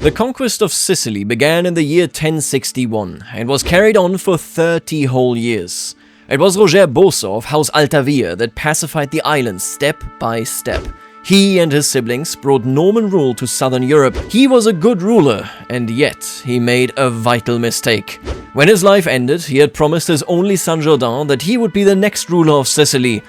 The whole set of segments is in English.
The conquest of Sicily began in the year 1061 and was carried on for 30 whole years. It was Roger Guiscard of House Hauteville that pacified the island step by step. He and his siblings brought Norman rule to southern Europe. He was a good ruler, and yet he made a vital mistake. When his life ended, he had promised his only son Jourdan that he would be the next ruler of Sicily.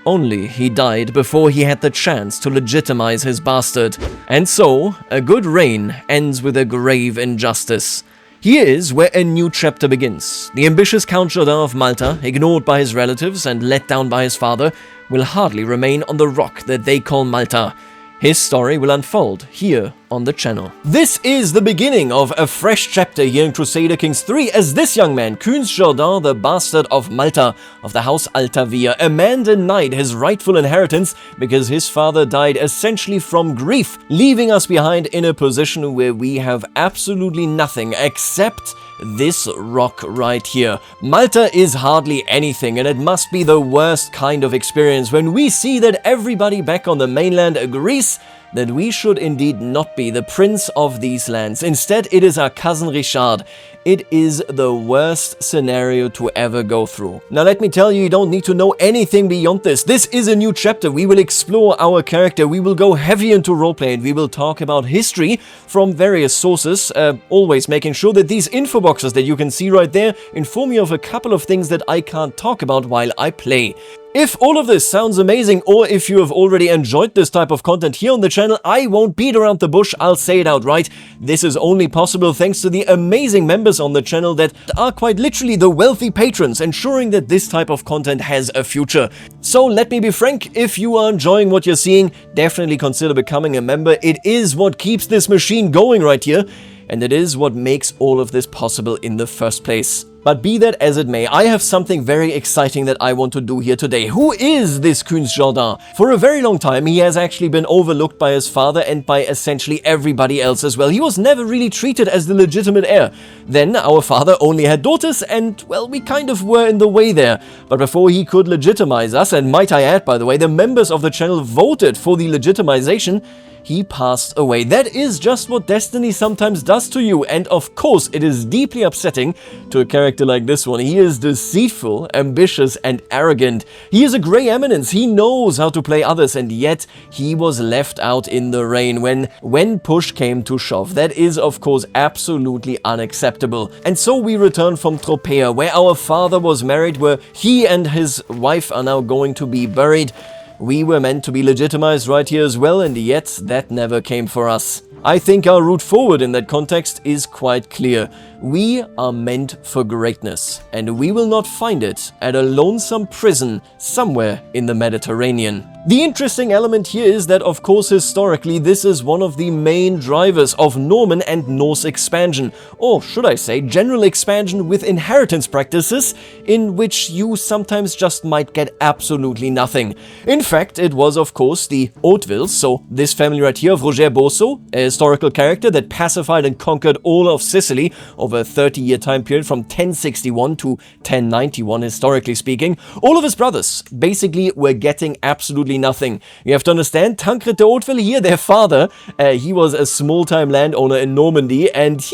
Only he died before he had the chance to legitimize his bastard. And so, a good reign ends with a grave injustice. Here is where a new chapter begins. The ambitious Count Jourdan of Malta, ignored by his relatives and let down by his father, will hardly remain on the rock that they call Malta. His story will unfold here on the channel. This is the beginning of a fresh chapter here in Crusader Kings 3 as this young man, Count Jourdan, the bastard of Malta, of the House Hauteville, a man denied his rightful inheritance because his father died essentially from grief, leaving us behind in a position where we have absolutely nothing except this rock right here. Malta is hardly anything, and it must be the worst kind of experience when we see that everybody back on the mainland agrees that we should indeed not be the prince of these lands. Instead, it is our cousin Richard. It is the worst scenario to ever go through. Now let me tell you, you don't need to know anything beyond this. This is a new chapter. We will explore our character, we will go heavy into roleplay, and we will talk about history from various sources, always making sure that these info boxes that you can see right there inform you of a couple of things that I can't talk about while I play. If all of this sounds amazing, or if you have already enjoyed this type of content here on the channel, I won't beat around the bush, I'll say it outright. This is only possible thanks to the amazing members on the channel that are quite literally the wealthy patrons, ensuring that this type of content has a future. So let me be frank, if you are enjoying what you're seeing, definitely consider becoming a member. It is what keeps this machine going right here, and it is what makes all of this possible in the first place. But be that as it may, I have something very exciting that I want to do here today. Who is this Count Jourdan? For a very long time, he has actually been overlooked by his father and by essentially everybody else as well. He was never really treated as the legitimate heir. Then our father only had daughters and, well, we kind of were in the way there. But before he could legitimize us, and might I add, by the way, the members of the channel voted for the legitimization, he passed away. That is just what destiny sometimes does to you, and of course it is deeply upsetting to a character like this one. He is deceitful, ambitious, and arrogant. He is a grey eminence, he knows how to play others, and yet he was left out in the rain when push came to shove. That is of course absolutely unacceptable. And so we return from Tropea, where our father was married, where he and his wife are now going to be buried. We were meant to be legitimized right here as well, and yet that never came for us. I think our route forward in that context is quite clear. We are meant for greatness, and we will not find it at a lonesome prison somewhere in the Mediterranean. The interesting element here is that, of course, historically, this is one of the main drivers of Norman and Norse expansion, or should I say, general expansion with inheritance practices, in which you sometimes just might get absolutely nothing. In fact, it was, of course, the Hauteville, so this family right here of Roger Guiscard, a historical character that pacified and conquered all of Sicily over a 30-year time period from 1061 to 1091, historically speaking. All of his brothers basically were getting absolutely nothing. You have to understand, Tancred de Hauteville here, their father, he was a small-time landowner in Normandy, and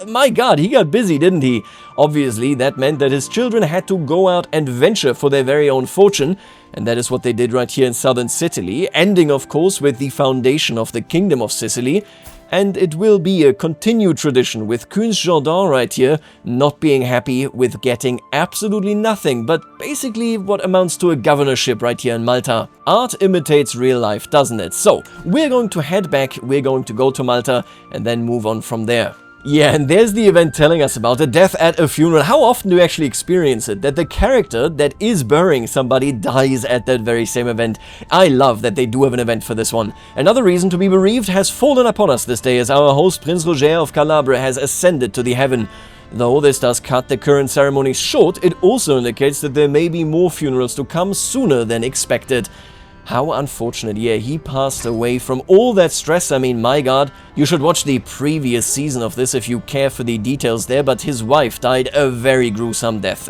my god, he got busy, didn't he? Obviously, that meant that his children had to go out and venture for their very own fortune, and that is what they did right here in southern Sicily, ending, of course, with the foundation of the Kingdom of Sicily. And it will be a continued tradition with Count Jourdan right here not being happy with getting absolutely nothing, but basically what amounts to a governorship right here in Malta. Art imitates real life, doesn't it? So, we're going to head back, we're going to go to Malta, and then move on from there. Yeah, and there's the event telling us about a death at a funeral. How often do you actually experience it? That the character that is burying somebody dies at that very same event. I love that they do have an event for this one. Another reason to be bereaved has fallen upon us this day as our host Prince Roger of Calabria has ascended to the heaven. Though this does cut the current ceremonies short, it also indicates that there may be more funerals to come sooner than expected. How unfortunate. Yeah, he passed away from all that stress. I mean, my god. You should watch the previous season of this if you care for the details there, but his wife died a very gruesome death.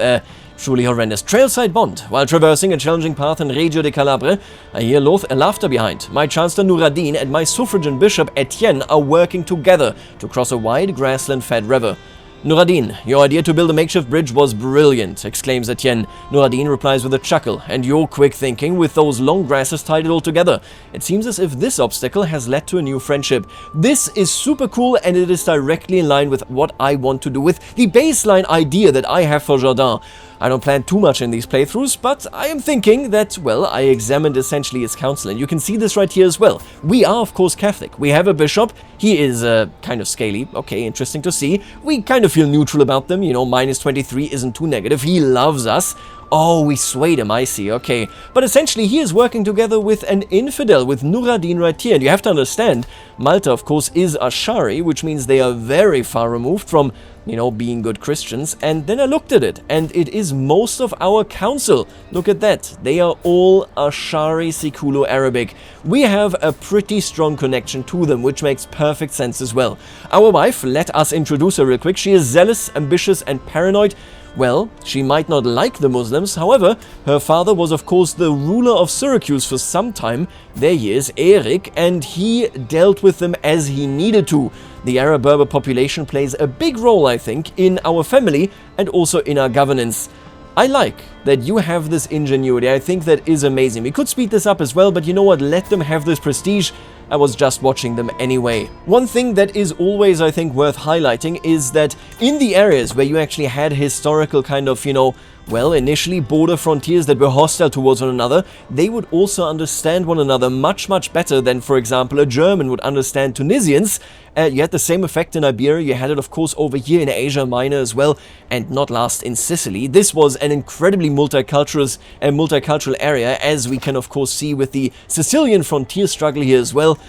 Truly horrendous. Trailside Bond. While traversing a challenging path in Reggio de Calabre, I hear laughter behind. My Chancellor Nuradin and my suffragan Bishop Etienne are working together to cross a wide grassland-fed river. Nuradin, your idea to build a makeshift bridge was brilliant, exclaims Etienne. Nuradin replies with a chuckle, and your quick thinking with those long grasses tied it all together. It seems as if this obstacle has led to a new friendship. This is super cool, and it is directly in line with what I want to do with the baseline idea that I have for Jourdain. I don't plan too much in these playthroughs, but I am thinking that, well, I examined essentially his council, and you can see this right here as well. We are, of course, Catholic. We have a bishop. He is kind of scaly. Okay, interesting to see. We kind of feel neutral about them. You know, minus 23 isn't too negative. He loves us. Oh, we swayed him, I see, okay. But essentially, he is working together with an infidel, with Nuradin right here. And you have to understand, Malta, of course, is Ashari, which means they are very far removed from, you know, being good Christians. And then I looked at it, and it is most of our council. Look at that. They are all Ashari Siculo-Arabic. We have a pretty strong connection to them, which makes perfect sense as well. Our wife, let us introduce her real quick. She is zealous, ambitious, and paranoid. Well, she might not like the Muslims, however, her father was of course the ruler of Syracuse for some time. There he is, Eric, and he dealt with them as he needed to. The Arab-Berber population plays a big role, I think, in our family and also in our governance. I like that you have this ingenuity. I think that is amazing. We could speed this up as well, but you know what? Let them have this prestige. I was just watching them anyway. One thing that is always, I think, worth highlighting is that in the areas where you actually had historical kind of, you know, well, initially border frontiers that were hostile towards one another, they would also understand one another much, much better than, for example, a German would understand Tunisians. You had the same effect in Iberia, you had it, of course, over here in Asia Minor as well, and not last in Sicily. This was an incredibly multicultural area, as we can, of course, see with the Sicilian frontier struggle here as well.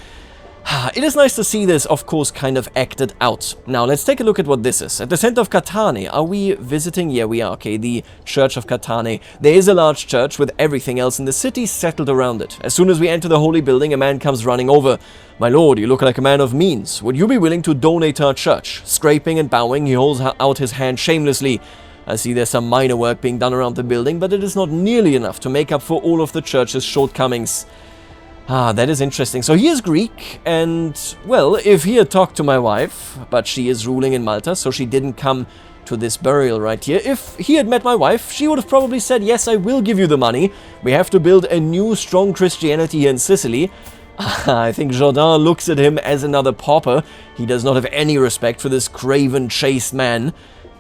It is nice to see this, of course, kind of acted out. Now, let's take a look at what this is. At the center of Catane, are we visiting? Yeah, we are. Okay, the Church of Catane. There is a large church with everything else in the city settled around it. As soon as we enter the holy building, a man comes running over. My lord, you look like a man of means. Would you be willing to donate to our church? Scraping and bowing, he holds out his hand shamelessly. I see there's some minor work being done around the building, but it is not nearly enough to make up for all of the church's shortcomings. That is interesting. So he is Greek, and, well, if he had talked to my wife, but she is ruling in Malta, so she didn't come to this burial right here. If he had met my wife, she would have probably said, yes, I will give you the money. We have to build a new, strong Christianity here in Sicily. I think Jourdain looks at him as another pauper. He does not have any respect for this craven, chaste man.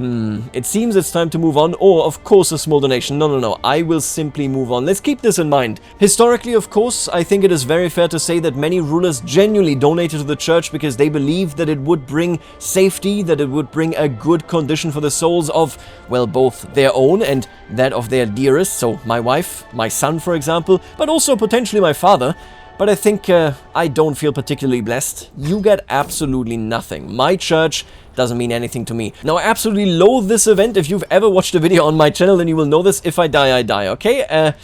It seems it's time to move on, or, of course, a small donation. No, I will simply move on. Let's keep this in mind. Historically, of course, I think it is very fair to say that many rulers genuinely donated to the church because they believed that it would bring safety, that it would bring a good condition for the souls of, well, both their own and that of their dearest, so my wife, my son, for example, but also potentially my father. But I think I don't feel particularly blessed. You get absolutely nothing. My church doesn't mean anything to me. Now, I absolutely loathe this event. If you've ever watched a video on my channel, then you will know this. If I die, I die, okay?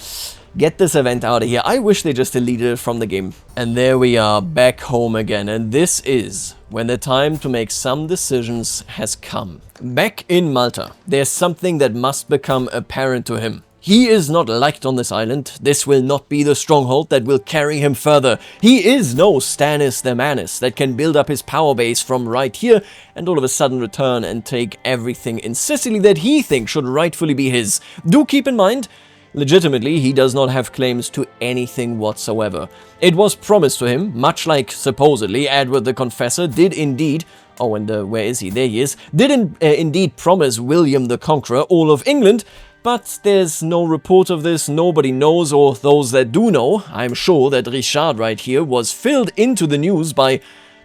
Get this event out of here. I wish they just deleted it from the game. And there we are, back home again. And this is when the time to make some decisions has come. Back in Malta, there's something that must become apparent to him. He is not liked on this island. This will not be the stronghold that will carry him further. He is no Stannis the Manus that can build up his power base from right here and all of a sudden return and take everything in Sicily that he thinks should rightfully be his. Do keep in mind, legitimately, he does not have claims to anything whatsoever. It was promised to him, much like, supposedly, Edward the Confessor did indeed, oh, and where is he? There he is, did indeed promise William the Conqueror all of England. But there's no report of this, nobody knows, or those that do know. I'm sure that Richard right here was filled into the news by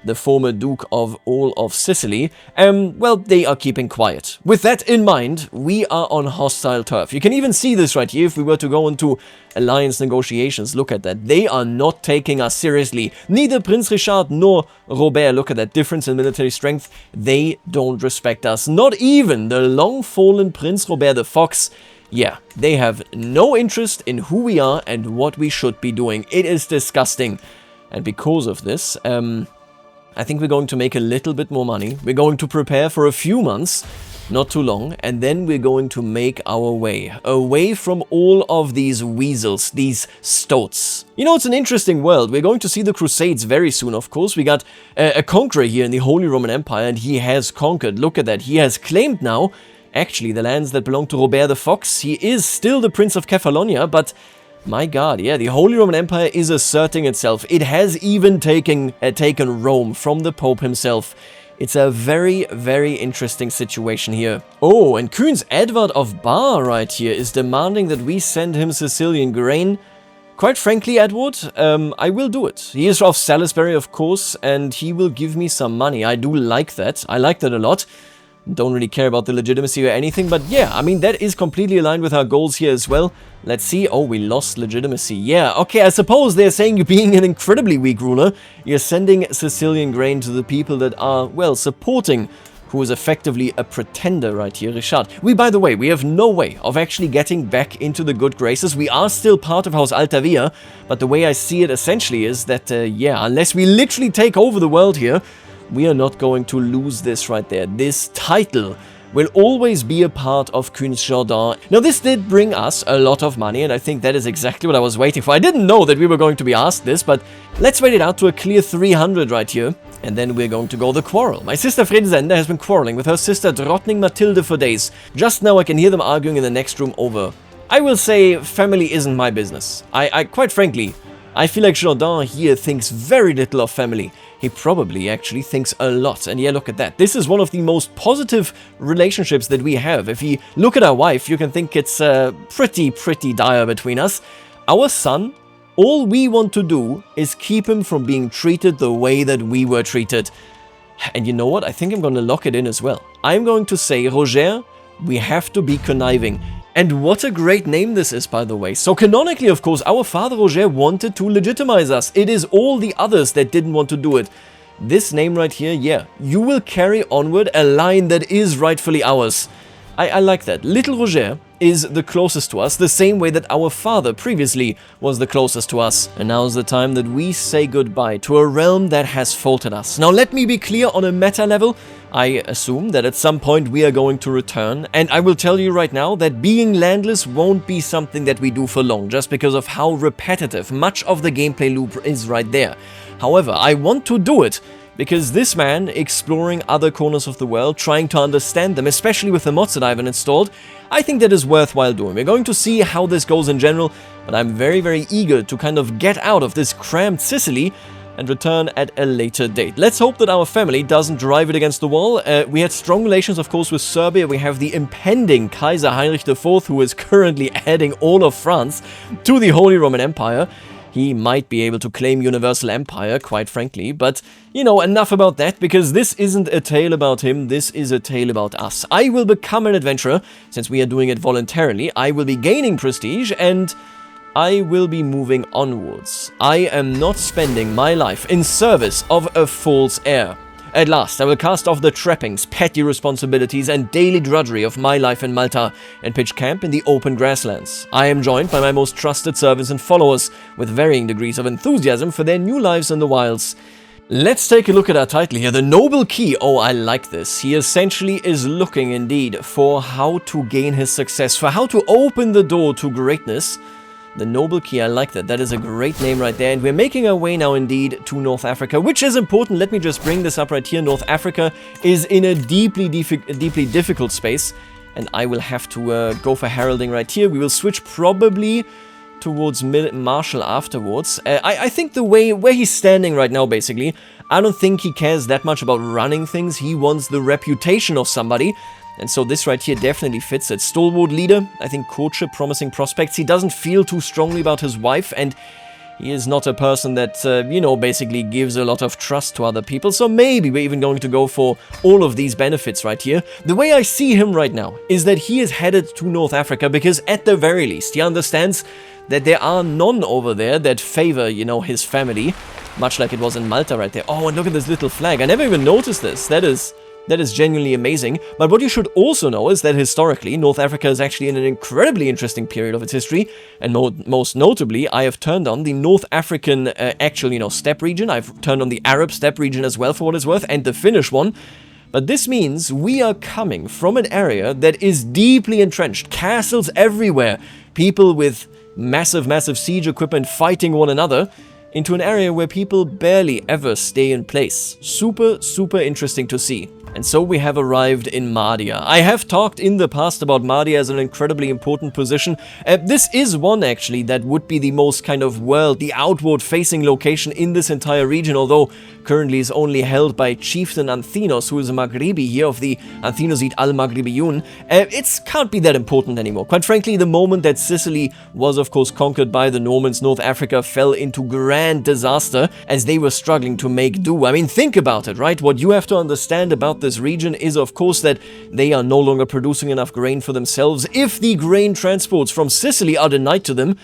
the former Duke of all of Sicily. Well, they are keeping quiet. With that in mind, we are on hostile turf. You can even see this right here if we were to go into alliance negotiations. Look at that. They are not taking us seriously. Neither Prince Richard nor Robert. Look at that difference in military strength. They don't respect us. Not even the long-fallen Prince Robert the Fox. Yeah, they have no interest in who we are and what we should be doing. It is disgusting. And because of this, I think we're going to make a little bit more money. We're going to prepare for a few months. not too long, and then we're going to make our way away from all of these weasels, these stoats. You know, it's an interesting world. We're going to see the Crusades very soon, of course. We got a conqueror here in the Holy Roman Empire, and he has conquered. Look at that. He has claimed now, actually, the lands that belong to Robert the Fox. He is still the Prince of Kefalonia, but my god, yeah, the Holy Roman Empire is asserting itself. It has even taken Rome from the Pope himself. It's a very, very interesting situation here. Oh, and Queen's Edward of Bar right here is demanding that we send him Sicilian grain. Quite frankly, Edward, I will do it. He is of Salisbury, of course, and he will give me some money. I do like that. I like that a lot. Don't really care about the legitimacy or anything, but yeah, I mean, that is completely aligned with our goals here as well. Let's see. Oh, we lost legitimacy. Yeah, okay, I suppose they're saying you being an incredibly weak ruler, you're sending Sicilian grain to the people that are, well, supporting who is effectively a pretender right here, Richard. By the way, we have no way of actually getting back into the good graces. We are still part of House Altavia, but the way I see it essentially is that, yeah, unless we literally take over the world here, we are not going to lose this right there. This title will always be a part of Queen's-Jourdain. Now, this did bring us a lot of money, and I think that is exactly what I was waiting for. I didn't know that we were going to be asked this, but let's wait it out to a clear 300 right here, and then we're going to go the quarrel. My sister Fredesende has been quarreling with her sister Drottning Mathilde for days. Just now I can hear them arguing in the next room over. I will say family isn't my business. I quite frankly, I feel like Jourdain here thinks very little of family. He probably actually thinks a lot. And yeah, look at that. This is one of the most positive relationships that we have. If you look at our wife, you can think it's pretty dire between us. Our son, all we want to do is keep him from being treated the way that we were treated. And you know what? I think I'm going to lock it in as well. I'm going to say, Roger, we have to be conniving. And what a great name this is, by the way. So canonically, of course, our father Roger wanted to legitimize us. It is all the others that didn't want to do it. This name right here, yeah, you will carry onward a line that is rightfully ours. I like that. Little Roger is the closest to us, the same way that our father previously was the closest to us. And now's the time that we say goodbye to a realm that has faulted us. Now let me be clear on a meta level. I assume that at some point we are going to return, and I will tell you right now that being landless won't be something that we do for long, just because of how repetitive much of the gameplay loop is right there. However, I want to do it because this man, exploring other corners of the world, trying to understand them, especially with the mods that I've installed, I think that is worthwhile doing. We're going to see how this goes in general, but I'm very, very eager to kind of get out of this cramped Sicily and return at a later date. Let's hope that our family doesn't drive it against the wall. We had strong relations, of course, with Serbia. We have the impending Kaiser Heinrich IV, who is currently adding all of France to the Holy Roman Empire. He might be able to claim Universal Empire, quite frankly, but, you know, enough about that, because this isn't a tale about him, this is a tale about us. I will become an adventurer, since we are doing it voluntarily. I will be gaining prestige, and I will be moving onwards. I am not spending my life in service of a false heir. At last, I will cast off the trappings, petty responsibilities, and daily drudgery of my life in Malta and pitch camp in the open grasslands. I am joined by my most trusted servants and followers, with varying degrees of enthusiasm for their new lives in the wilds. Let's take a look at our title here, the Noble Key. Oh, I like this. He essentially is looking indeed for how to gain his success, for how to open the door to greatness. The Noble Key, I like that. That is a great name right there. And we're making our way now indeed to North Africa, which is important. Let me just bring this up right here. North Africa is in a deeply difficult space, and I will have to go for heralding right here. We will switch probably towards Marshal afterwards. I think the way where he's standing right now, basically, I don't think he cares that much about running things. He wants the reputation of somebody. And so this right here definitely fits it. Stalwart leader, I think courtship, promising prospects. He doesn't feel too strongly about his wife, and he is not a person that, you know, basically gives a lot of trust to other people. So maybe we're even going to go for all of these benefits right here. The way I see him right now is that he is headed to North Africa because at the very least he understands that there are none over there that favor, you know, his family, much like it was in Malta right there. Oh, and look at this little flag. I never even noticed this. That is genuinely amazing. But what you should also know is that historically, North Africa is actually in an incredibly interesting period of its history. And most notably, I have turned on the North African actual, you know, steppe region. I've turned on the Arab steppe region as well, for what it's worth, and the Finnish one. But this means we are coming from an area that is deeply entrenched, castles everywhere, people with massive siege equipment fighting one another, into an area where people barely ever stay in place. Super interesting to see. And so we have arrived in Mahdia. I have talked in the past about Mahdia as an incredibly important position. This is one, actually, that would be the most kind of the outward-facing location in this entire region, although currently is only held by Chieftain Anthinos, who is a Maghribi here of the Anthinosid al-Maghribiyun. It can't be that important anymore. Quite frankly, the moment that Sicily was, of course, conquered by the Normans, North Africa fell into grand disaster as they were struggling to make do. I mean, think about it, right? What you have to understand about this region is, of course, that they are no longer producing enough grain for themselves. If the grain transports from Sicily are denied to them,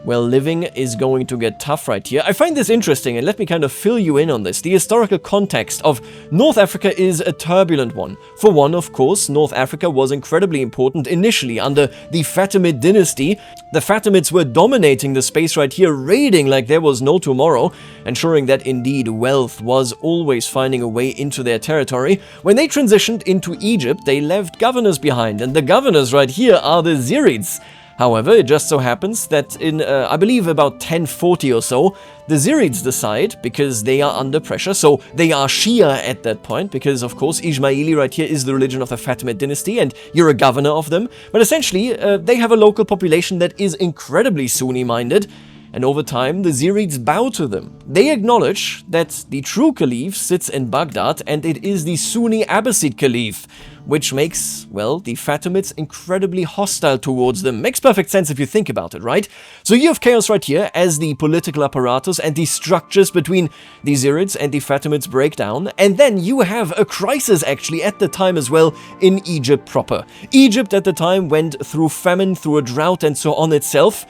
well, living is going to get tough right here. I find this interesting, and let me kind of fill you in on this. The historical context of North Africa is a turbulent one. For one, of course, North Africa was incredibly important initially under the Fatimid dynasty. The Fatimids were dominating the space right here, raiding like there was no tomorrow, ensuring that indeed wealth was always finding a way into their territory. When they transitioned into Egypt, they left governors behind, and the governors right here are the Zirids. However, it just so happens that in, I believe, about 1040 or so, the Zirids decide, because they are under pressure, so they are Shia at that point, because, of course, Ismaili right here is the religion of the Fatimid dynasty, and you're a governor of them. But essentially, they have a local population that is incredibly Sunni-minded, and over time, the Zirids bow to them. They acknowledge that the true caliph sits in Baghdad, and it is the Sunni Abbasid caliph, which makes, well, the Fatimids incredibly hostile towards them. Makes perfect sense if you think about it, right? So you have chaos right here as the political apparatus and the structures between the Zirids and the Fatimids break down, and then you have a crisis actually at the time as well in Egypt proper. Egypt at the time went through famine, through a drought and so on itself,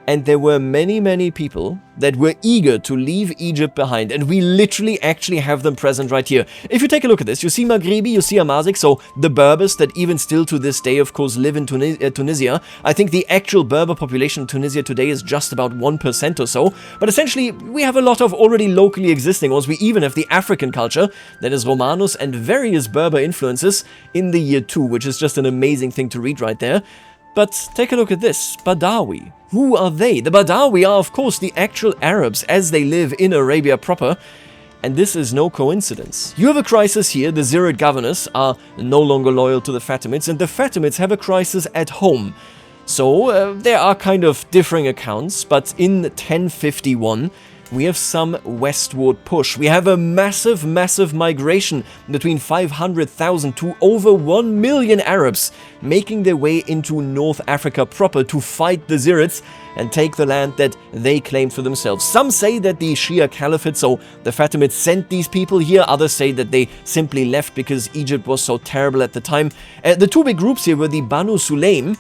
and there were many people that were eager to leave Egypt behind, and we literally actually have them present right here. If you take a look at this, you see Maghribi, you see Amazigh, so the Berbers that even still to this day, of course, live in Tunisia. I think the actual Berber population in Tunisia today is just about 1% or so, but essentially we have a lot of already locally existing ones. We even have the African culture that is Romanus and various Berber influences in the year 2, which is just an amazing thing to read right there. But take a look at this, Badawi. Who are they? The Badawi are, of course, the actual Arabs as they live in Arabia proper. And this is no coincidence. You have a crisis here. The Zirid governors are no longer loyal to the Fatimids, and the Fatimids have a crisis at home. So there are kind of differing accounts, but in 1051, we have some westward push. We have a massive migration between 500,000 to over 1 million Arabs making their way into North Africa proper to fight the Zirids and take the land that they claimed for themselves. Some say that the Shia Caliphate, so the Fatimids, sent these people here. Others say that they simply left because Egypt was so terrible at the time. The two big groups here were the Banu Sulaim.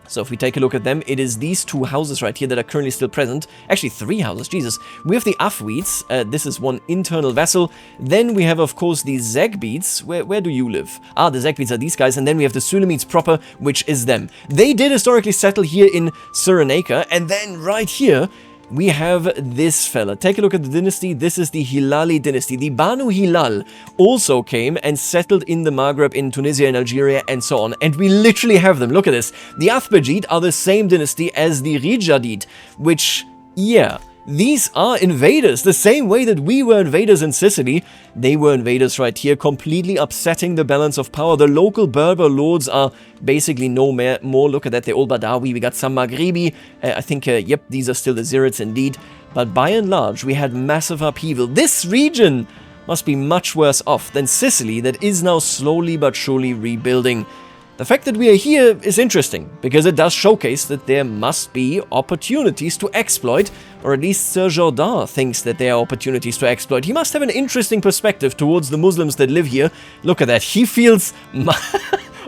So if we take a look at them, it is these two houses right here that are currently still present. Actually, 3 houses, Jesus. We have the Afwids. This is one internal vassal. Then we have, of course, the Zegbids. Where do you live? Ah, the Zegbids are these guys. And then we have the Sulamids proper, which is them. They did historically settle here in Cyrenaica. And then right here, we have this fella. Take a look at the dynasty. This is the Hilali dynasty. The Banu Hilal also came and settled in the Maghreb, in Tunisia and Algeria and so on. And we literally have them. Look at this. The Athbajid are the same dynasty as the Rijadid, which, yeah, these are invaders. The same way that we were invaders in Sicily, they were invaders right here, completely upsetting the balance of power. The local Berber lords are basically no more. Look at that, they're all Badawi. We got some Maghribi. I think, yep, these are still the Zirids indeed. But by and large, we had massive upheaval. This region must be much worse off than Sicily, that is now slowly but surely rebuilding. The fact that we are here is interesting, because it does showcase that there must be opportunities to exploit, or at least Sir Jourdain thinks that there are opportunities to exploit. He must have an interesting perspective towards the Muslims that live here. Look at that, he feels...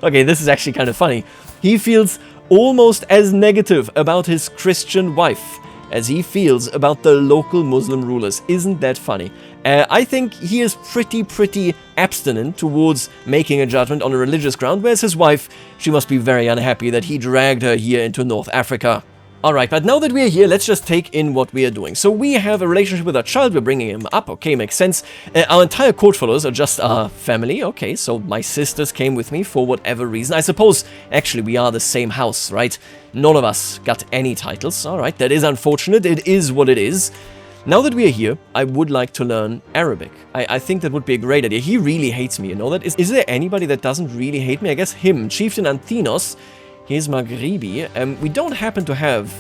Okay, this is actually kind of funny. He feels almost as negative about his Christian wife as he feels about the local Muslim rulers. Isn't that funny? I think he is pretty abstinent towards making a judgment on a religious ground, whereas his wife, she must be very unhappy that he dragged her here into North Africa. Alright, but now that we are here, let's just take in what we are doing. So we have a relationship with our child, we're bringing him up, okay, makes sense. Our entire court followers are just our family, okay, so my sisters came with me for whatever reason. I suppose, actually, we are the same house, right? None of us got any titles, alright, that is unfortunate, it is what it is. Now that we are here, I would like to learn Arabic. I think that would be a great idea. He really hates me, you know that? Is there anybody that doesn't really hate me? I guess him, Chieftain Anthinos. Here's Maghribi. We don't happen to have...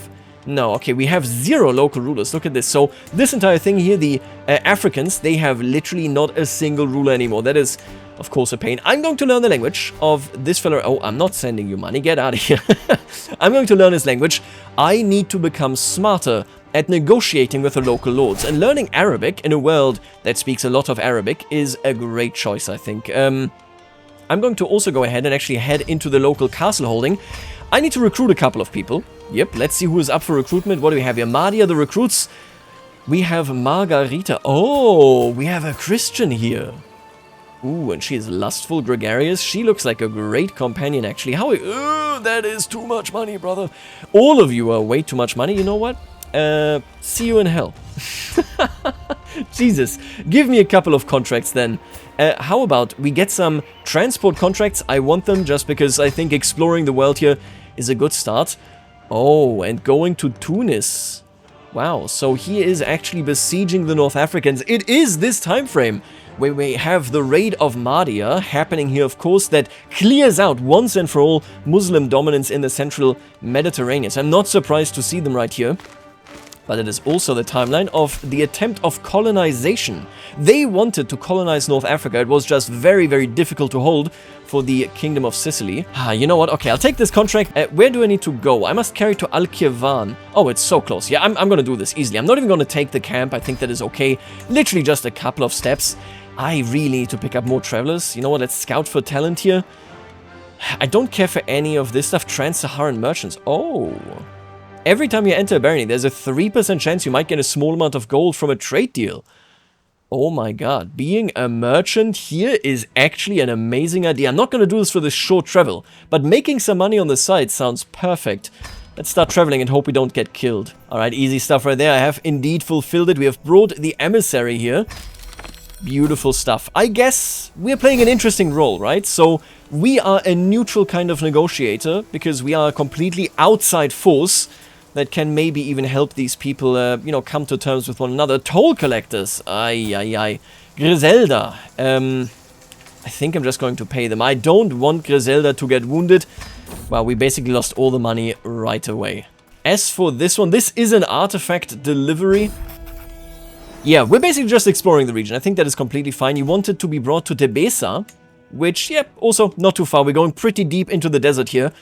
No, okay, we have 0 local rulers. Look at this. So, this entire thing here, the Africans, they have literally not a single ruler anymore. That is, of course, a pain. I'm going to learn the language of this fella. Oh, I'm not sending you money. Get out of here. I'm going to learn his language. I need to become smarter at negotiating with the local lords. And learning Arabic in a world that speaks a lot of Arabic is a great choice, I think. I'm going to also go ahead and actually head into the local castle holding. I need to recruit a couple of people. Yep, let's see who is up for recruitment. What do we have here? Madia, the recruits. We have Margarita. Oh, we have a Christian here. Ooh, and she is lustful, gregarious. She looks like a great companion, actually. How? That is too much money, brother. All of you are way too much money. You know what? See you in hell. Jesus, give me a couple of contracts then. How about we get some transport contracts? I want them just because I think exploring the world here is a good start. Oh, and going to Tunis. Wow, so he is actually besieging the North Africans. It is this time frame where we have the raid of Mahdia happening here, of course, that clears out once and for all Muslim dominance in the central Mediterranean. So I'm not surprised to see them right here. But it is also the timeline of the attempt of colonization. They wanted to colonize North Africa. It was just very, very difficult to hold for the Kingdom of Sicily. You know what? Okay, I'll take this contract. Where do I need to go? I must carry to Al-Kirvan. Oh, it's so close. Yeah, I'm going to do this easily. I'm not even going to take the camp. I think that is okay. Literally just a couple of steps. I really need to pick up more travelers. You know what? Let's scout for talent here. I don't care for any of this stuff. Trans-Saharan merchants. Oh... Every time you enter a barony, there's a 3% chance you might get a small amount of gold from a trade deal. Oh my god, being a merchant here is actually an amazing idea. I'm not going to do this for this short travel, but making some money on the side sounds perfect. Let's start traveling and hope we don't get killed. Alright, easy stuff right there. I have indeed fulfilled it. We have brought the emissary here. Beautiful stuff. I guess we're playing an interesting role, right? So we are a neutral kind of negotiator because we are a completely outside force that can maybe even help these people, you know, come to terms with one another. Toll collectors. Ay. Griselda. I think I'm just going to pay them. I don't want Griselda to get wounded. Well, we basically lost all the money right away. As for this one, this is an artifact delivery. Yeah, we're basically just exploring the region. I think that is completely fine. You want it to be brought to Tebessa, which, yeah, also not too far. We're going pretty deep into the desert here.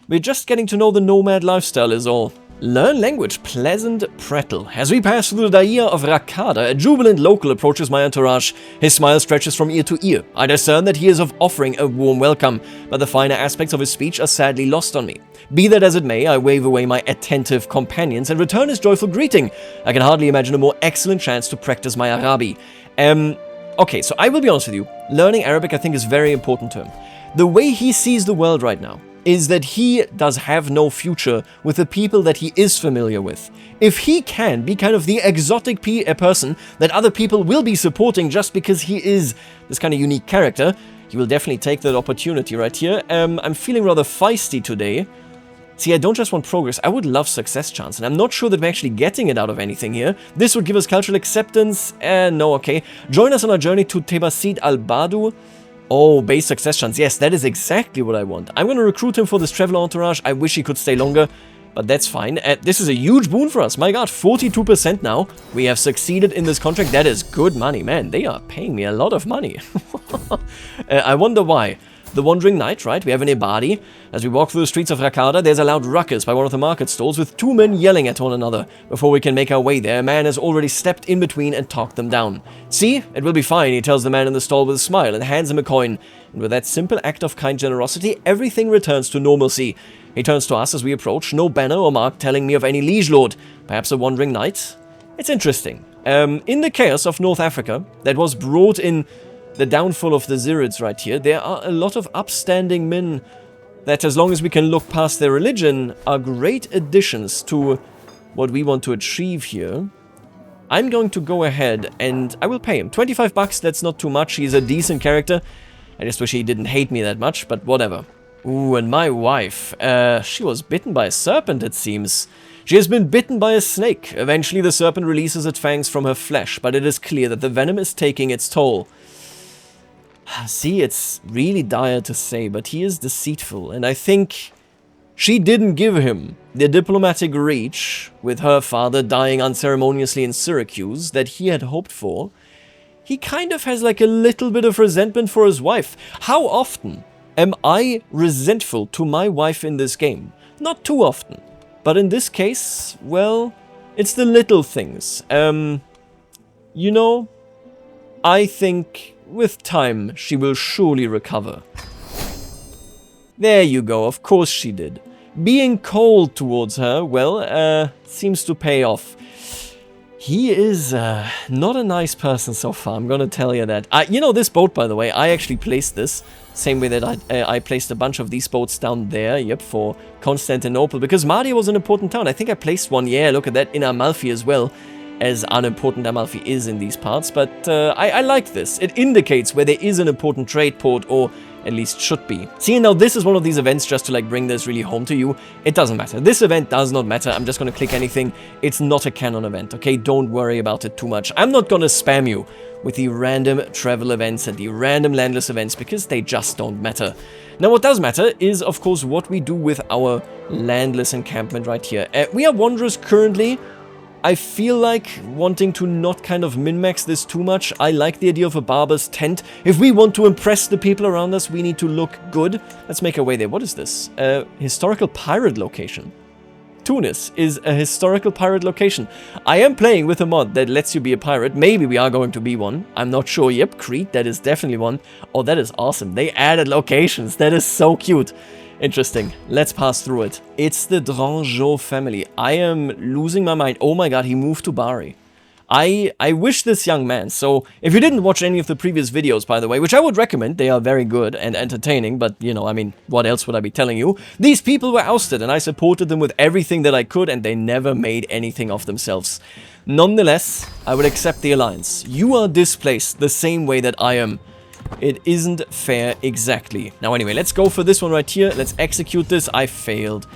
We're just getting to know the nomad lifestyle is all. Learn language, pleasant prattle. As we pass through the Daia of Rakada, a jubilant local approaches my entourage. His smile stretches from ear to ear. I discern that he is offering a warm welcome, but the finer aspects of his speech are sadly lost on me. Be that as it may, I wave away my attentive companions and return his joyful greeting. I can hardly imagine a more excellent chance to practice my Arabi. Okay, so I will be honest with you. Learning Arabic, I think, is very important to him. The way he sees the world right now is that he does have no future with the people that he is familiar with. If he can be kind of the exotic person that other people will be supporting just because he is this kind of unique character, he will definitely take that opportunity right here. I'm feeling rather feisty today. See, I don't just want progress, I would love success chance, and I'm not sure that we're actually getting it out of anything here. This would give us cultural acceptance, no, okay. Join us on our journey to Tebasid al-Badu. Oh, base success chance. Yes, that is exactly what I want. I'm going to recruit him for this travel entourage. I wish he could stay longer, but that's fine. This is a huge boon for us. My god, 42% now. We have succeeded in this contract. That is good money, man. They are paying me a lot of money. I wonder why. The Wandering Knight, right? We have an Ibadi. As we walk through the streets of Rakada, there's a loud ruckus by one of the market stalls with 2 men yelling at one another. Before we can make our way there, a man has already stepped in between and talked them down. See? It will be fine, he tells the man in the stall with a smile and hands him a coin. And with that simple act of kind generosity, everything returns to normalcy. He turns to us as we approach, no banner or mark telling me of any liege lord. Perhaps a Wandering Knight? It's interesting. In the chaos of North Africa, that was brought in the downfall of the Zirids right here, there are a lot of upstanding men that, as long as we can look past their religion, are great additions to what we want to achieve here. I'm going to go ahead and I will pay him. 25 bucks, that's not too much. He's a decent character. I just wish he didn't hate me that much, but whatever. Ooh, and my wife, she was bitten by a serpent, it seems. She has been bitten by a snake. Eventually the serpent releases its fangs from her flesh, but it is clear that the venom is taking its toll. See, it's really dire to say, but he is deceitful, and I think she didn't give him the diplomatic reach, with her father dying unceremoniously in Syracuse, that he had hoped for. He kind of has like a little bit of resentment for his wife. How often am I resentful to my wife in this game? Not too often. But in this case, well, it's the little things. You know, I think with time she will surely recover. There you go, of course she did. Being cold towards her, well, seems to pay off. He is not a nice person so far, I'm gonna tell you that. You know, this boat, by the way, I actually placed this. Same way that I placed a bunch of these boats down there, yep, for Constantinople. Because Mardia was an important town. I think I placed one, yeah, look at that, in Amalfi as well. As unimportant Amalfi is in these parts. But I like this. It indicates where there is an important trade port, or at least should be. See, now this is one of these events just to like bring this really home to you. It doesn't matter. This event does not matter. I'm just gonna click anything. It's not a canon event, okay? Don't worry about it too much. I'm not gonna spam you with the random travel events and the random landless events because they just don't matter. Now what does matter is, of course, what we do with our landless encampment right here. We are wanderers currently. I feel like wanting to not kind of min-max this too much. I like the idea of a barber's tent. If we want to impress the people around us, we need to look good. Let's make our way there. What is this? Historical pirate location. Tunis is a historical pirate location. I am playing with a mod that lets you be a pirate. Maybe we are going to be one. I'm not sure. Yep, Crete, that is definitely one. Oh, that is awesome. They added locations. That is so cute. Interesting. Let's pass through it. It's the Drangeau family. I am losing my mind. Oh my god, he moved to Bari. I wish this young man. So, if you didn't watch any of the previous videos, by the way, which I would recommend, they are very good and entertaining, but, you know, I mean, what else would I be telling you? These people were ousted, and I supported them with everything that I could, and they never made anything of themselves. Nonetheless, I would accept the alliance. You are displaced the same way that I am. It isn't fair exactly. Now anyway, let's go for this one right here. Let's execute this. I failed.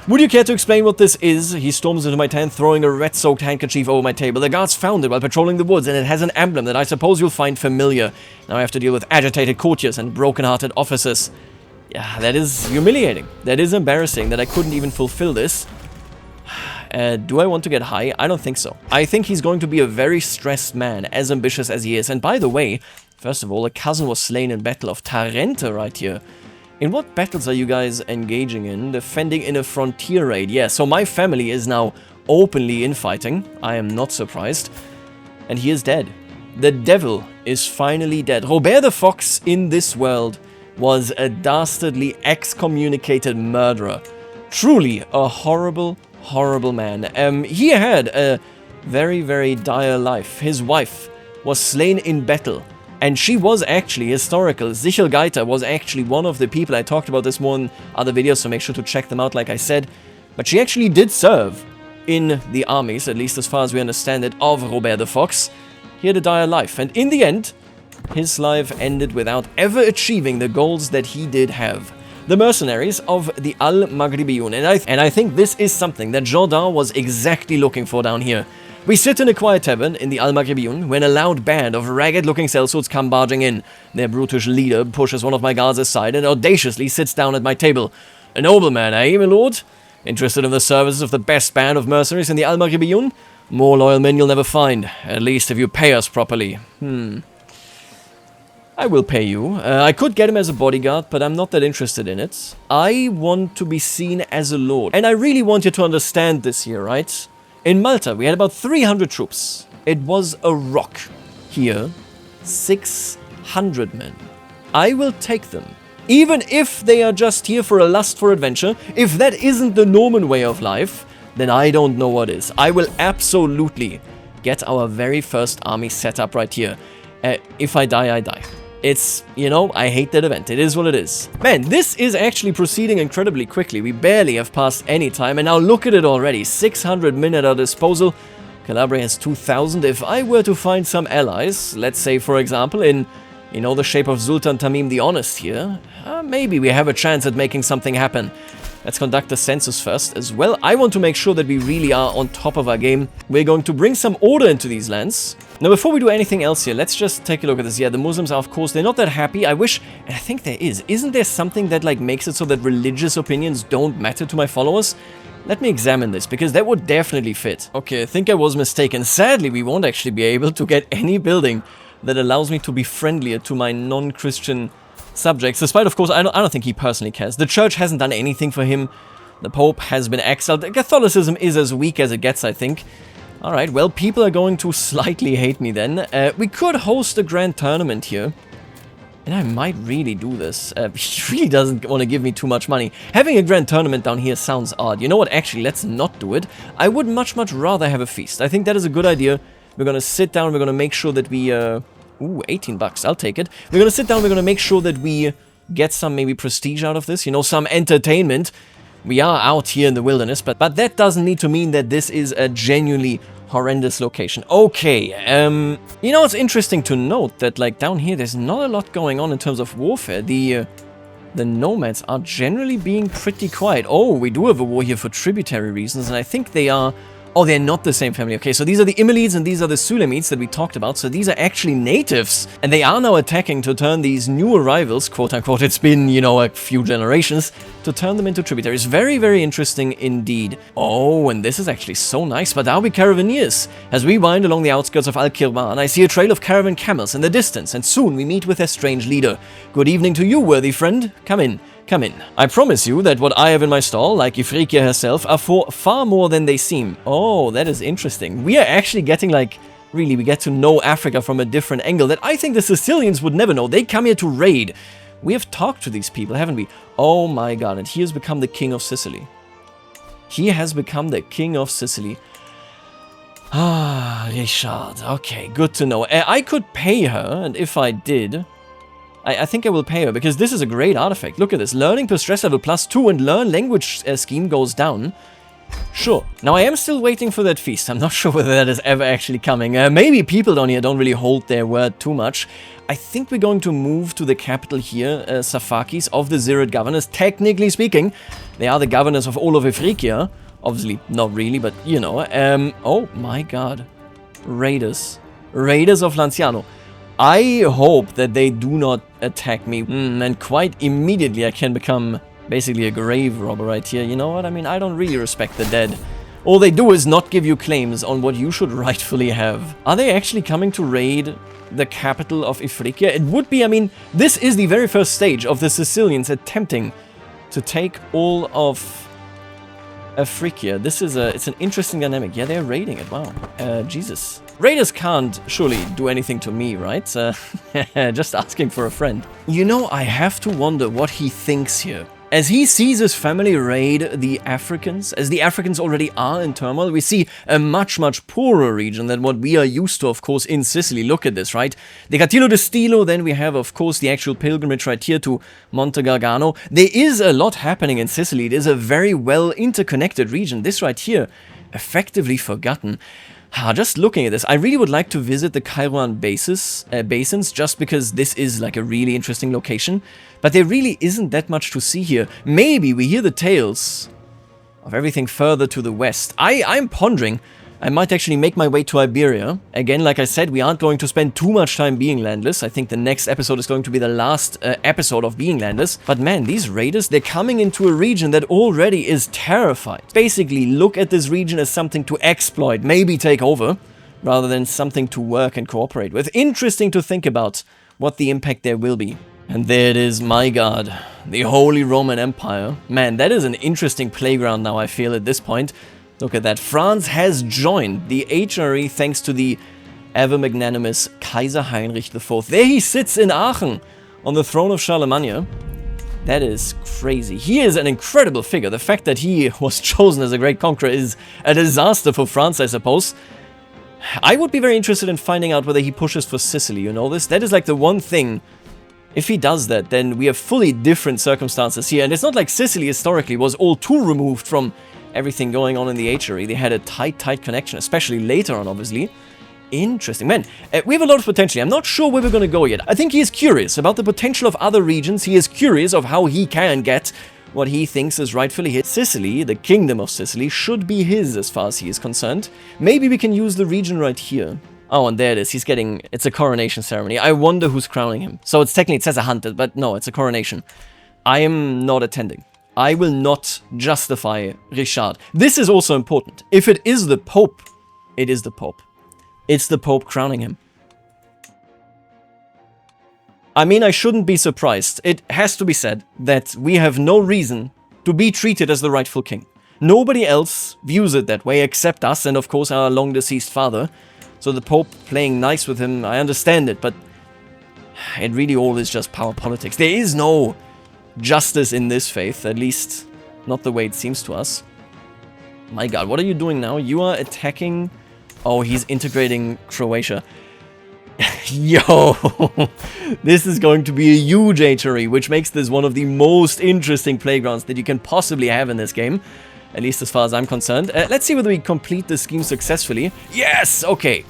Would you care to explain what this is? He storms into my tent, throwing a red-soaked handkerchief over my table. The guards found it while patrolling the woods, and it has an emblem that I suppose you'll find familiar. Now I have to deal with agitated courtiers and broken-hearted officers. Yeah, that is humiliating. That is embarrassing that I couldn't even fulfill this. Do I want to get high? I don't think so. I think he's going to be a very stressed man, as ambitious as he is. And by the way, first of all, a cousin was slain in Battle of Tarente right here. In what battles are you guys engaging in? Defending in a frontier raid. Yeah, so my family is now openly infighting. I am not surprised. And he is dead. The devil is finally dead. Robert the Fox in this world was a dastardly excommunicated murderer. Truly a horrible, horrible man. He had a very, very dire life. His wife was slain in battle. And she was actually historical. Sichel Geiter was actually one of the people I talked about this more in other videos, so make sure to check them out like I said. But she actually did serve in the armies, at least as far as we understand it, of Robert the Fox. He had a dire life, and in the end, his life ended without ever achieving the goals that he did have. The mercenaries of the Al-Maghribiyun, and I think this is something that Jourdan was exactly looking for down here. We sit in a quiet tavern in the Al-Maghribiyun when a loud band of ragged-looking sellswords come barging in. Their brutish leader pushes one of my guards aside and audaciously sits down at my table. A nobleman, eh, my lord? Interested in the services of the best band of mercenaries in the Al-Maghribiyun? More loyal men you'll never find, at least if you pay us properly. I will pay you. I could get him as a bodyguard, but I'm not that interested in it. I want to be seen as a lord. And I really want you to understand this here, right? In Malta, we had about 300 troops. It was a rock. Here, 600 men. I will take them. Even if they are just here for a lust for adventure, if that isn't the Norman way of life, then I don't know what is. I will absolutely get our very first army set up right here. If I die, I die. It's, you know, I hate that event. It is what it is. Man, this is actually proceeding incredibly quickly. We barely have passed any time, and now look at it already. 600 men at our disposal. Calabria has 2,000. If I were to find some allies, let's say, for example, in, you know, the shape of Sultan Tamim the Honest here, maybe we have a chance at making something happen. Let's conduct the census first as well. I want to make sure that we really are on top of our game. We're going to bring some order into these lands. Now, before we do anything else here, let's just take a look at this. Yeah, the Muslims are, of course, they're not that happy. I wish, and I think there is. Isn't there something that, like, makes it so that religious opinions don't matter to my followers? Let me examine this, because that would definitely fit. Okay, I think I was mistaken. Sadly, we won't actually be able to get any building that allows me to be friendlier to my non-Christian subjects, despite, of course, I don't think he personally cares. The church hasn't done anything for him. The Pope has been exiled. Catholicism is as weak as it gets, I think. Alright, well, people are going to slightly hate me then. We could host a grand tournament here. And I might really do this. He really doesn't want to give me too much money. Having a grand tournament down here sounds odd. You know what? Actually, let's not do it. I would much rather have a feast. I think that is a good idea. We're going to sit down. We're going to make sure that we... Ooh, 18 bucks. I'll take it. We're going to sit down. We're going to make sure that we get some maybe prestige out of this. You know, some entertainment. We are out here in the wilderness, but that doesn't need to mean that this is a genuinely horrendous location. Okay, you know, it's interesting to note that, like, down here, there's not a lot going on in terms of warfare. The nomads are generally being pretty quiet. Oh, we do have a war here for tributary reasons, and I think they are... Oh, they're not the same family. Okay, so these are the Imalids and these are the Sulamites that we talked about. So these are actually natives. And they are now attacking to turn these new arrivals, quote-unquote, it's been, you know, a few generations, to turn them into tributaries. Very, very interesting indeed. Oh, and this is actually so nice. But are we caravaneers? As we wind along the outskirts of Al-Kirman, I see a trail of caravan camels in the distance, and soon we meet with their strange leader. Good evening to you, worthy friend. Come in. Come in. I promise you that what I have in my stall, like Ifriqiya herself, are for far more than they seem. Oh, that is interesting. We are actually getting, like, really, we get to know Africa from a different angle that I think the Sicilians would never know. They come here to raid. We have talked to these people, haven't we? Oh my god, and he has become the king of Sicily. He has become the king of Sicily. Ah, Richard. Okay, good to know. I could pay her, and if I did... I think I will pay her, because this is a great artifact. Look at this. Learning per stress level +2 and learn language scheme goes down. Sure. Now, I am still waiting for that feast. I'm not sure whether that is ever actually coming. Maybe people down here don't really hold their word too much. I think we're going to move to the capital here, Safakis, of the Zirid governors. Technically speaking, they are the governors of all of Ifriqiya. Obviously, not really, but, you know. Oh, my god. Raiders. Raiders of Lanciano. I hope that they do not attack me, and quite immediately I can become basically a grave robber right here. You know what? I mean, I don't really respect the dead. All they do is not give you claims on what you should rightfully have. Are they actually coming to raid the capital of Ifriqiya? It would be, I mean, this is the very first stage of the Sicilians attempting to take all of Ifriqiya. This is it's an interesting dynamic. Yeah, they're raiding it. Wow. Jesus. Raiders can't surely do anything to me, right? Just asking for a friend. You know, I have to wonder what he thinks here. As he sees his family raid the Africans, as the Africans already are in turmoil, we see a much poorer region than what we are used to, of course, in Sicily. Look at this, right? The Catillo de Stilo, then we have, of course, the actual pilgrimage right here to Monte Gargano. There is a lot happening in Sicily. It is a very well interconnected region. This right here, effectively forgotten. Just looking at this, I really would like to visit the Kairouan basins, just because this is like a really interesting location. But there really isn't that much to see here. Maybe we hear the tales of everything further to the west. I'm pondering, I might actually make my way to Iberia. Again, like I said, we aren't going to spend too much time being landless. I think the next episode is going to be the last episode of being landless. But man, these raiders, they're coming into a region that already is terrified. Basically, look at this region as something to exploit, maybe take over, rather than something to work and cooperate with. Interesting to think about what the impact there will be. And there it is, my god, the Holy Roman Empire. Man, that is an interesting playground now, I feel, at this point. Look at that. France has joined the HRE thanks to the ever-magnanimous Kaiser Heinrich IV. There he sits in Aachen on the throne of Charlemagne. That is crazy. He is an incredible figure. The fact that he was chosen as a great conqueror is a disaster for France, I suppose. I would be very interested in finding out whether he pushes for Sicily, you know this? That is like the one thing If he does that, then we have fully different circumstances here. And it's not like Sicily historically was all too removed from everything going on in the Achery. They had a tight connection, especially later on, obviously. Interesting. Man, we have a lot of potential. I'm not sure where we're going to go yet. I think he is curious about the potential of other regions. He is curious of how he can get what he thinks is rightfully his. Sicily, the kingdom of Sicily, should be his as far as he is concerned. Maybe we can use the region right here. Oh, and there it is. He's getting... It's a coronation ceremony. I wonder who's crowning him. So it's technically, it says a hunted, but no, it's a coronation. I am not attending. I will not justify Richard. This is also important. If it is the Pope, it is the Pope. It's the Pope crowning him. I mean, I shouldn't be surprised. It has to be said that we have no reason to be treated as the rightful king. Nobody else views it that way except us and, of course, our long-deceased father. So the Pope playing nice with him, I understand it, but it really all is just power politics. There is no justice in this faith, at least not the way it seems to us. My god, what are you doing now? You are attacking... Oh, he's integrating Croatia. Yo, this is going to be a huge Achery, which makes this one of the most interesting playgrounds that you can possibly have in this game. At least as far as I'm concerned. Let's see whether we complete the scheme successfully. Yes! Okay.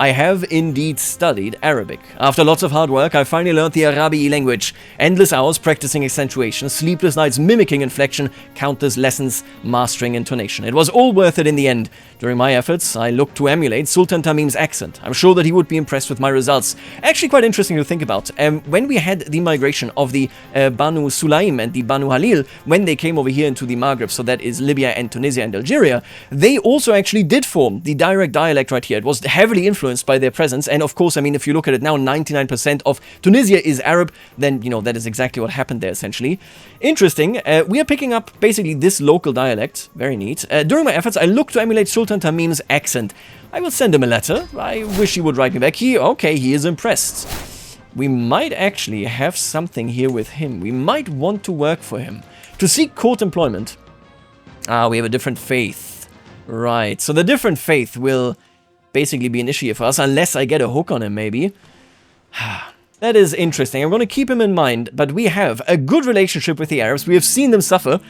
I have indeed studied Arabic. After lots of hard work, I finally learned the Arabi language. Endless hours practicing accentuation, sleepless nights mimicking inflection, countless lessons mastering intonation. It was all worth it in the end. During my efforts, I looked to emulate Sultan Tamim's accent. I'm sure that he would be impressed with my results. Actually quite interesting to think about. When we had the migration of the Banu Sulaim and the Banu Halil, when they came over here into the Maghreb, so that is Libya and Tunisia and Algeria, they also actually did form the direct dialect right here. It was heavily influenced by their presence, and of course, I mean, if you look at it now, 99% of Tunisia is Arab, then, you know, that is exactly what happened there, essentially. Interesting. We are picking up basically this local dialect. Very neat. During my efforts, I looked to emulate Sultan Tamim's accent. I will send him a letter. I wish he would write me back. Okay, he is impressed. We might actually have something here with him. We might want to work for him. To seek court employment. Ah, we have a different faith. Right, so the different faith will basically be an issue for us, unless I get a hook on him, maybe. That is interesting. I'm going to keep him in mind, but we have a good relationship with the Arabs. We have seen them suffer,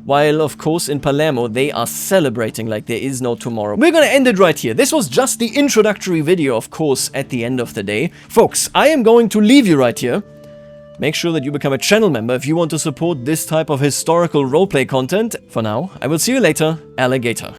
while, of course, in Palermo, they are celebrating like there is no tomorrow. We're going to end it right here. This was just the introductory video, of course, at the end of the day. Folks, I am going to leave you right here. Make sure that you become a channel member if you want to support this type of historical roleplay content. For now, I will see you later, Alligator.